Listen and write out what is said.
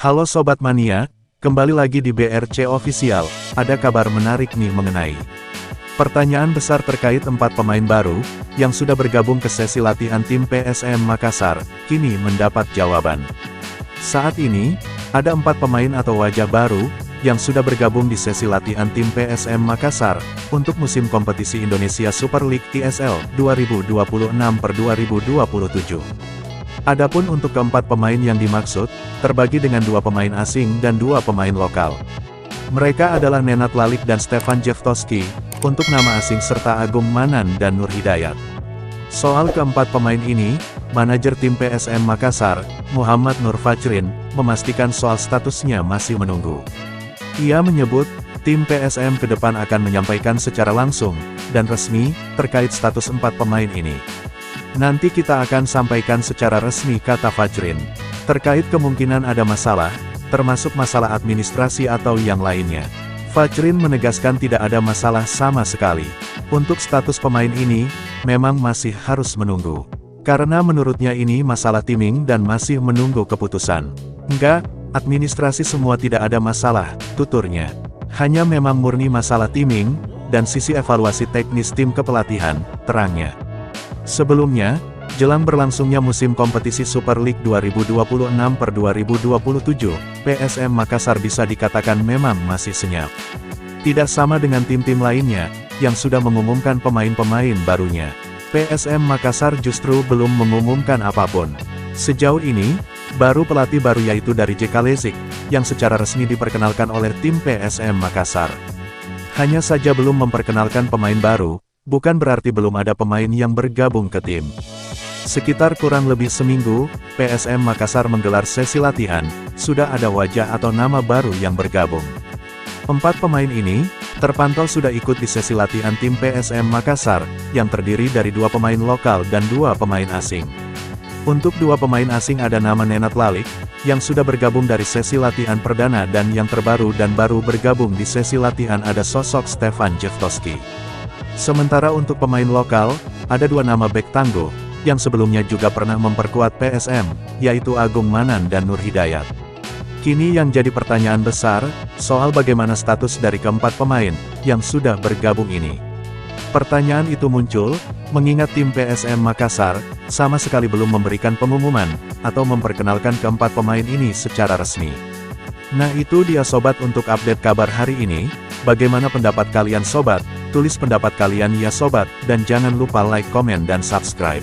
Halo Sobat Mania, kembali lagi di BRC Official, ada kabar menarik nih mengenai pertanyaan besar terkait 4 pemain baru, yang sudah bergabung ke sesi latihan tim PSM Makassar, kini mendapat jawaban. Saat ini, ada 4 pemain atau wajah baru, yang sudah bergabung di sesi latihan tim PSM Makassar, untuk musim kompetisi Indonesia Super League ISL 2026/2027. Adapun untuk keempat pemain yang dimaksud, terbagi dengan 2 pemain asing dan 2 pemain lokal. Mereka adalah Nenad Lalik dan Stefan Jeftoski, untuk nama asing serta Agung Manan dan Nur Hidayat. Soal keempat pemain ini, manajer tim PSM Makassar, Muhammad Nur Fajrin, memastikan soal statusnya masih menunggu. Ia menyebut, tim PSM ke depan akan menyampaikan secara langsung, dan resmi, terkait status 4 pemain ini. Nanti kita akan sampaikan secara resmi, kata Fajrin. Terkait kemungkinan ada masalah, termasuk masalah administrasi atau yang lainnya. Fajrin menegaskan tidak ada masalah sama sekali. Untuk status pemain ini, memang masih harus menunggu. Karena menurutnya ini masalah timing dan masih menunggu keputusan. Enggak, administrasi semua tidak ada masalah, tuturnya. Hanya memang murni masalah timing, dan sisi evaluasi teknis tim kepelatihan, terangnya. Sebelumnya, jelang berlangsungnya musim kompetisi Super League 2026/2027, PSM Makassar bisa dikatakan memang masih senyap. Tidak sama dengan tim-tim lainnya, yang sudah mengumumkan pemain-pemain barunya. PSM Makassar justru belum mengumumkan apapun. Sejauh ini, baru pelatih baru yaitu dari JK Lezik, yang secara resmi diperkenalkan oleh tim PSM Makassar. Hanya saja belum memperkenalkan pemain baru, bukan berarti belum ada pemain yang bergabung ke tim. Sekitar kurang lebih seminggu, PSM Makassar menggelar sesi latihan, sudah ada wajah atau nama baru yang bergabung. 4 pemain ini, terpantau sudah ikut di sesi latihan tim PSM Makassar, yang terdiri dari 2 pemain lokal dan 2 pemain asing. Untuk 2 pemain asing ada nama Nenad Lalik, yang sudah bergabung dari sesi latihan perdana dan yang terbaru dan baru bergabung di sesi latihan ada sosok Stefan Jeftoski. Sementara untuk pemain lokal, ada 2 nama bek tangguh, yang sebelumnya juga pernah memperkuat PSM, yaitu Agung Manan dan Nur Hidayat. Kini yang jadi pertanyaan besar, soal bagaimana status dari keempat pemain, yang sudah bergabung ini. Pertanyaan itu muncul, mengingat tim PSM Makassar, sama sekali belum memberikan pengumuman, atau memperkenalkan keempat pemain ini secara resmi. Nah itu dia sobat untuk update kabar hari ini, bagaimana pendapat kalian sobat? Tulis pendapat kalian ya sobat, dan jangan lupa like, komen dan subscribe.